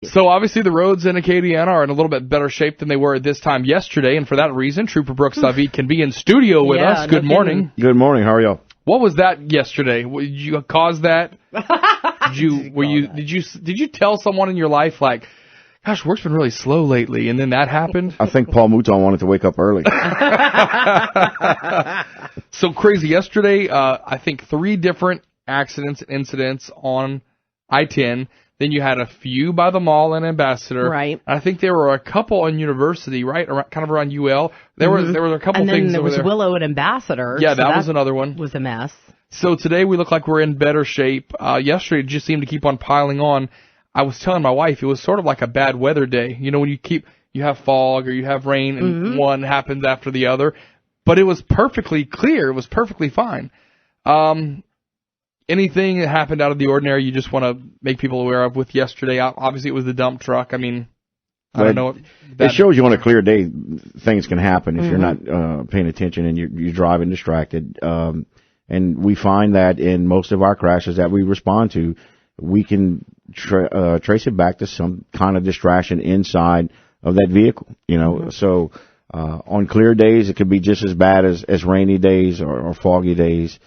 So obviously the roads in Acadiana are in a little bit better shape than they were at this time yesterday, and for that reason, Trooper Brooks David can be in studio with us. Good morning. Good morning. How are y'all? What was that yesterday? Did you cause that? Did you tell someone in your life, like, gosh, work's been really slow lately, and then that happened? I think Paul Mouton wanted to wake up early. So crazy. Yesterday, I think 3 different incidents on I-10. Then you had a few by the mall in Ambassador. Right. I think there were a couple on University, right? Kind of around UL. There were a couple and things then over there. there was Willow at Ambassador. Yeah, that was another one. Was a mess. So today we look like we're in better shape. Yesterday it just seemed to keep on piling on. I was telling my wife it was sort of like a bad weather day. You know, when you have fog or you have rain and one happens after the other. But it was perfectly clear. It was perfectly fine. Anything that happened out of the ordinary you just want to make people aware of with yesterday? Obviously, it was the dump truck. I mean, I don't know. It shows you on a clear day things can happen if you're not paying attention and you're driving distracted. And we find that in most of our crashes that we respond to, we can trace it back to some kind of distraction inside of that vehicle. You know, so on clear days it could be just as bad as rainy days or foggy days.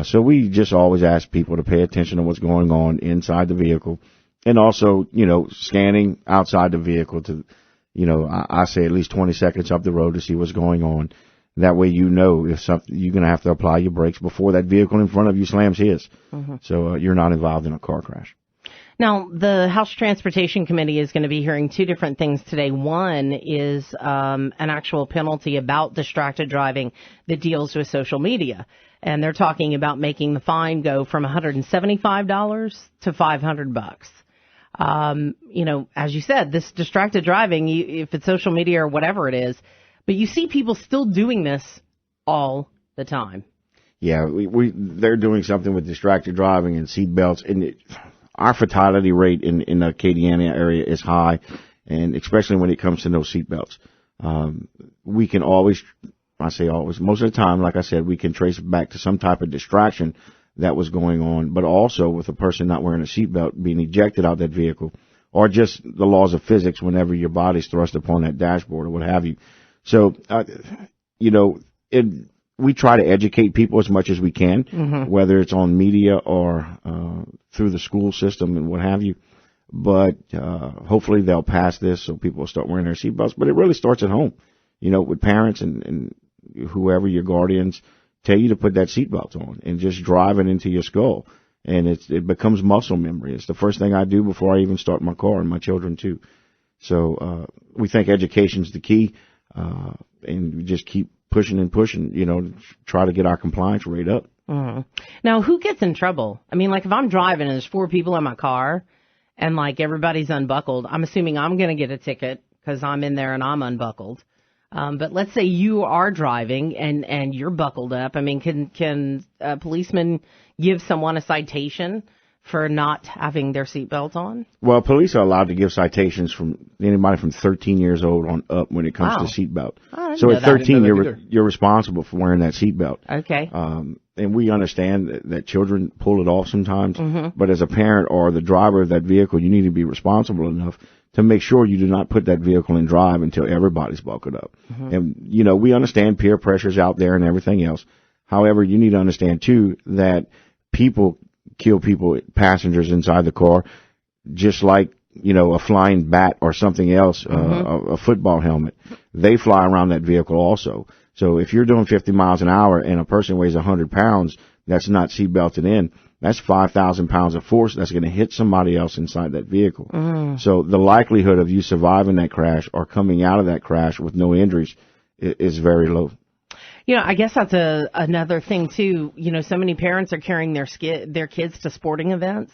So we just always ask people to pay attention to what's going on inside the vehicle, and also, you know, scanning outside the vehicle to, you know, I say at least 20 seconds up the road to see what's going on. That way, you know, if something, you're going to have to apply your brakes before that vehicle in front of you slams his. So you're not involved in a car crash. Now, the House Transportation Committee is going to be hearing 2 different things today. One is an actual penalty about distracted driving that deals with social media. And they're talking about making the fine go from $175 to $500. You know, as you said, this distracted driving, if it's social media or whatever it is, but you see people still doing this all the time. Yeah, they're doing something with distracted driving and seatbelts, and our fatality rate in the Acadiana area is high, and especially when it comes to no seatbelts. We can always, I say always, most of the time, like I said, we can trace it back to some type of distraction that was going on, but also with a person not wearing a seatbelt being ejected out of that vehicle, or just the laws of physics whenever your body's thrust upon that dashboard or what have you. So, you know, we try to educate people as much as we can, whether it's on media or through the school system and what have you. But hopefully they'll pass this so people will start wearing their seatbelts. But it really starts at home, you know, with parents and whoever your guardians tell you to put that seatbelt on and just drive it into your skull. And it becomes muscle memory. It's the first thing I do before I even start my car, and my children too. So we think education's the key, and we just keep pushing and pushing, you know, to try to get our compliance rate up. Now, who gets in trouble? I mean, like if I'm driving and there's 4 people in my car and like everybody's unbuckled, I'm assuming I'm going to get a ticket because I'm in there and I'm unbuckled. But let's say you are driving and you're buckled up. I mean, can a policeman give someone a citation for not having their seatbelt on? Well, police are allowed to give citations from anybody from 13 years old on up when it comes to seatbelt. So at 13, you're responsible for wearing that seatbelt. Okay. And we understand that children pull it off sometimes, but as a parent or the driver of that vehicle, you need to be responsible enough to make sure you do not put that vehicle in drive until everybody's buckled up. And, you know, we understand peer pressures out there and everything else. However, you need to understand, too, that people kill passengers inside the car, just like, you know, a flying bat or something else, a football helmet. They fly around that vehicle also. So if you're doing 50 miles an hour and a person weighs 100 pounds that's not seatbelted in, that's 5,000 pounds of force that's going to hit somebody else inside that vehicle. So the likelihood of you surviving that crash or coming out of that crash with no injuries is very low. You know, I guess that's another thing, too. You know, so many parents are carrying their kids to sporting events.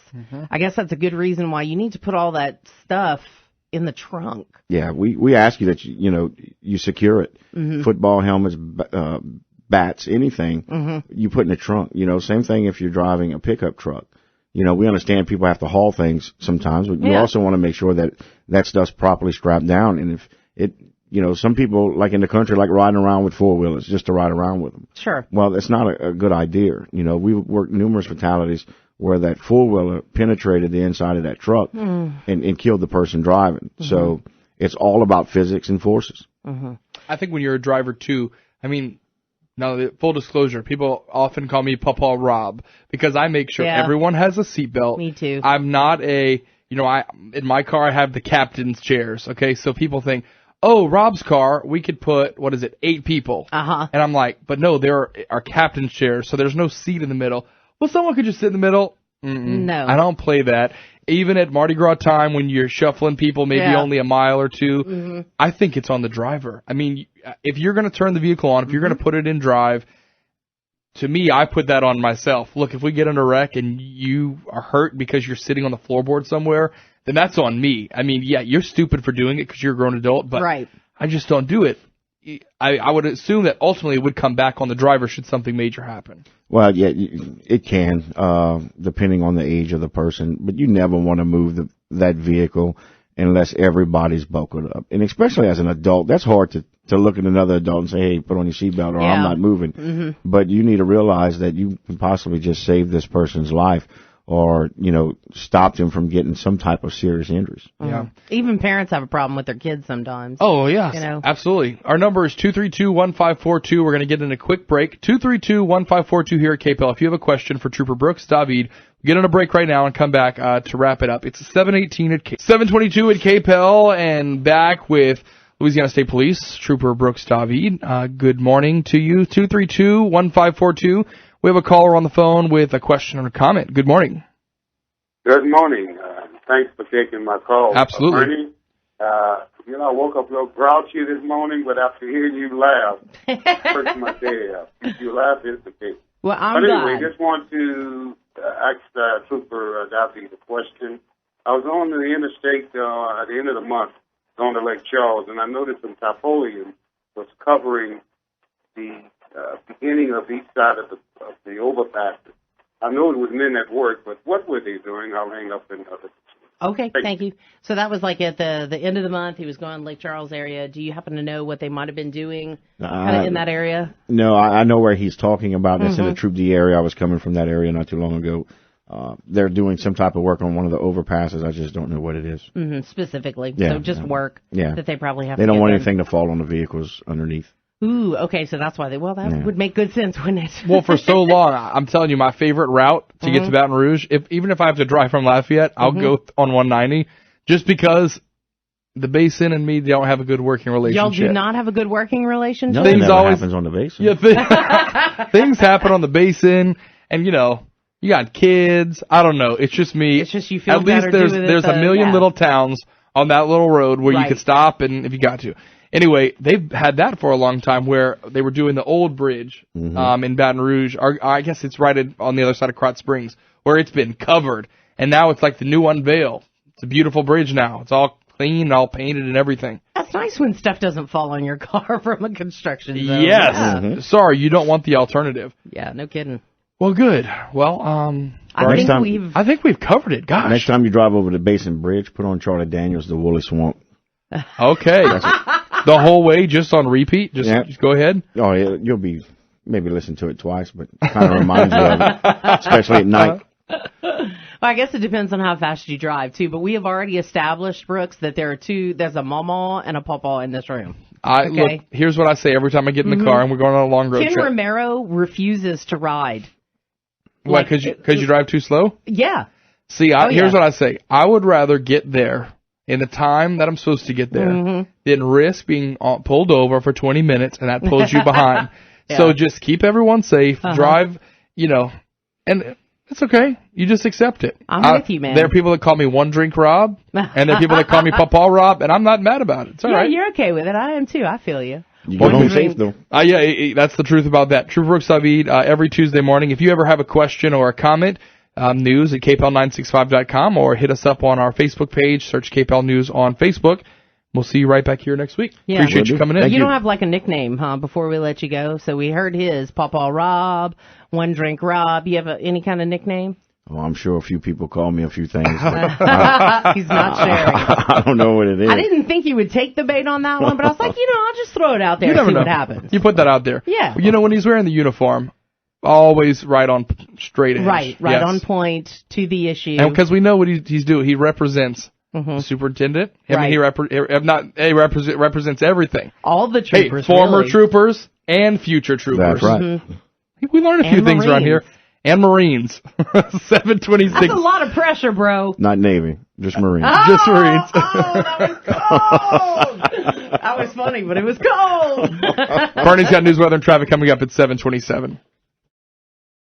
I guess that's a good reason why you need to put all that stuff in the trunk. Yeah, we ask you that, you secure it. Football helmets, bats, anything, you put in the trunk. You know, same thing if you're driving a pickup truck. You know, we understand people have to haul things sometimes, but you also want to make sure that that stuff's properly strapped down. And if it, you know, some people, like in the country, like riding around with 4-wheelers just to ride around with them. Sure. Well, that's not a good idea. You know, we've worked numerous fatalities where that four-wheeler penetrated the inside of that truck and killed the person driving. So it's all about physics and forces. I think when you're a driver too, I mean, now full disclosure, people often call me Papa Rob because I make sure everyone has a seatbelt. Me too. I'm not in my car I have the captain's chairs. Okay, so people think, oh, Rob's car, we could put 8 people. And I'm like, but no, there are captain's chairs, so there's no seat in the middle. Well, someone could just sit in the middle. No. I don't play that. Even at Mardi Gras time when you're shuffling people maybe only a mile or two, I think it's on the driver. I mean, if you're going to turn the vehicle on, if you're going to put it in drive, to me, I put that on myself. Look, if we get in a wreck and you are hurt because you're sitting on the floorboard somewhere, then that's on me. I mean, yeah, you're stupid for doing it because you're a grown adult, but I just don't do it. I would assume that ultimately it would come back on the driver should something major happen. Well, yeah, it can, depending on the age of the person, but you never want to move that vehicle unless everybody's buckled up. And especially as an adult, that's hard to look at another adult and say, hey, put on your seatbelt or I'm not moving. But you need to realize that you can possibly just save this person's life or, stop them from getting some type of serious injuries. Yeah. Even parents have a problem with their kids sometimes. Oh, yeah. Absolutely. Our number is 232-1542. We're going to get in a quick break. 232-1542 here at KPEL. If you have a question for Trooper Brooks David, get on a break right now and come back to wrap it up. It's 722 at KPEL and back with Louisiana State Police, Trooper Brooks David. Good morning to you. 232-1542. We have a caller on the phone with a question or a comment. Good morning. Good morning. Thanks for taking my call. Absolutely. I woke up a little grouchy this morning, but after hearing you laugh, first my day up. You laugh instantly. Well, But anyway, just want to ask Trooper Daffy the question. I was on the interstate at the end of the month going to Lake Charles, and I noticed some tarpaulin was covering the beginning of each side of the overpass. I know it was men at work, but what were they doing? I'll hang up in other. Okay, thank you. So that was like at the end of the month. He was going to Lake Charles area. Do you happen to know what they might have been doing kind of in that area? No, I know where he's talking about. That's in the Troop D area. I was coming from that area not too long ago. They're doing some type of work on one of the overpasses. I just don't know what it is. Specifically. Yeah, so just work that they probably have They to don't get want done. anything to fall on the vehicles underneath. Ooh, okay, so that's why that would make good sense, wouldn't it? Well, for so long, I'm telling you, my favorite route to get to Baton Rouge, even if I have to drive from Lafayette, I'll go on 190, just because the basin and me don't have a good working relationship. Y'all do not have a good working relationship? Nothing ever happens on the basin. Yeah, things happen on the basin, and you got kids. I don't know. It's just me. It's just you feel At least better there's a million little towns on that little road where you could stop and if you got to. Anyway, they've had that for a long time where they were doing the old bridge in Baton Rouge. Or I guess it's right on the other side of Krotz Springs where it's been covered. And now it's like the new unveil. It's a beautiful bridge now. It's all clean, all painted and everything. That's nice when stuff doesn't fall on your car from a construction zone. Yes. Yeah. Sorry, you don't want the alternative. Yeah, no kidding. Well, good. Well, I think we've covered it. Gosh. Next time you drive over the Basin Bridge, put on Charlie Daniels, The Woolly Swamp. Okay. The whole way, just on repeat? Just go ahead? Oh, yeah, you'll be maybe listen to it twice, but it kind of reminds you of it, especially at night. Well, I guess it depends on how fast you drive, too. But we have already established, Brooks, that there's a mama and a papa in this room. Look, here's what I say every time I get in the car and we're going on a long road Ken trip. Romero refuses to ride. Why, because you drive too slow? Yeah. See, here's what I say. I would rather get there in the time that I'm supposed to get there than risk being pulled over for 20 minutes and that pulls you behind. So just keep everyone safe, drive, and it's okay. You just accept it. I'm with you, man. There are people that call me One Drink Rob, and there are people that call me Papa Rob, and I'm not mad about it. It's all right. Yeah, you're okay with it. I am too. I feel you. You get home safe, though. Yeah, that's the truth about that. Trooper Brooks David, every Tuesday morning. If you ever have a question or a comment, news at KPEL965.com or hit us up on our Facebook page. Search KPEL News on Facebook. We'll see you right back here next week. Yeah. Appreciate you coming in. You don't have like a nickname, huh, before we let you go? So we heard his, Papa Rob, One Drink Rob. You have any kind of nickname? Oh, I'm sure a few people call me a few things. He's not sharing. I don't know what it is. I didn't think you would take the bait on that one, but I was like, I'll just throw it out there and see what happens. You put that out there. Yeah. When he's wearing the uniform, always right on straight edge. Right Yes. on point to the issue. And because we know what he's doing, he represents the superintendent. I mean, he represents everything. All the troopers, former really. troopers and future troopers. That's right. We learn a few things around here. And Marines. 726. That's a lot of pressure, bro. Not Navy, just Marines. Just Marines. That was cold. That was funny, but it was cold. Bernie's got news, weather, and traffic coming up at 727.